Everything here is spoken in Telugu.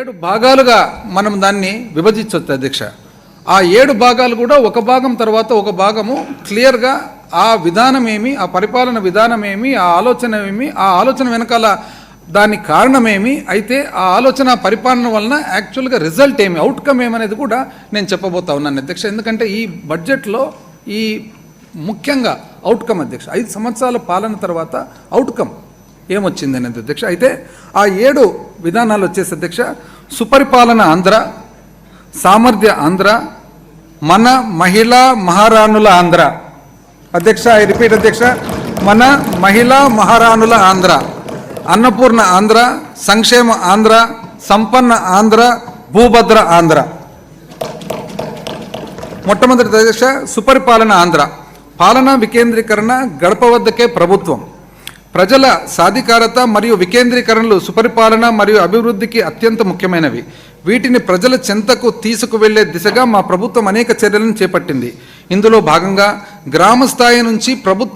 7 భాగాలుగా మనం దాన్ని విభజించవచ్చు అధ్యక్ష. ఆ 7 భాగాలు కూడా ఒక భాగం తర్వాత ఒక భాగము క్లియర్గా ఆ విధానం ఏమి, ఆ పరిపాలన విధానం ఏమి, ఆ ఆలోచన ఏమి, ఆ ఆలోచన వెనకాల దాని కారణమేమి, అయితే ఆ ఆలోచన పరిపాలన వలన యాక్చువల్గా రిజల్ట్ ఏమి, అవుట్కమ్ ఏమనేది కూడా నేను చెప్పబోతా ఉన్నాను అధ్యక్ష. ఎందుకంటే ఈ బడ్జెట్లో ఈ ముఖ్యంగా అవుట్కమ్ అధ్యక్ష, 5 సంవత్సరాల పాలన తర్వాత అవుట్కమ్ ఏమొచ్చింది అనేది అధ్యక్ష. అయితే ఆ 7 విధానాలు వచ్చేసి అధ్యక్ష, సుపరిపాలన ఆంధ్ర, సామర్థ్య ఆంధ్ర, మన మహిళా మహారాణుల ఆంధ్ర అధ్యక్ష. ఐ రిపీట్ అధ్యక్ష, మన మహిళా మహారాణుల ఆంధ్ర, అన్నపూర్ణ ఆంధ్ర, సంక్షేమ ఆంధ్ర, సంపన్న ఆంధ్ర, భూభద్ర ఆంధ్ర. మొట్టమొదటి అధ్యక్ష సుపరిపాలన ఆంధ్ర. పాలనా వికేంద్రీకరణ, గడప వద్దకే ప్రభుత్వం. ప్రజల సాధికారత మరియు వికేంద్రీకరణలు సుపరిపాలన మరియు అభివృద్ధికి అత్యంత ముఖ్యమైనవి. వీటిని ప్రజల చెంతకు తీసుకువెళ్లే దిశగా మా ప్రభుత్వం అనేక చర్యలను చేపట్టింది. ఇందులో భాగంగా గ్రామ స్థాయి నుంచి ప్రభుత్వ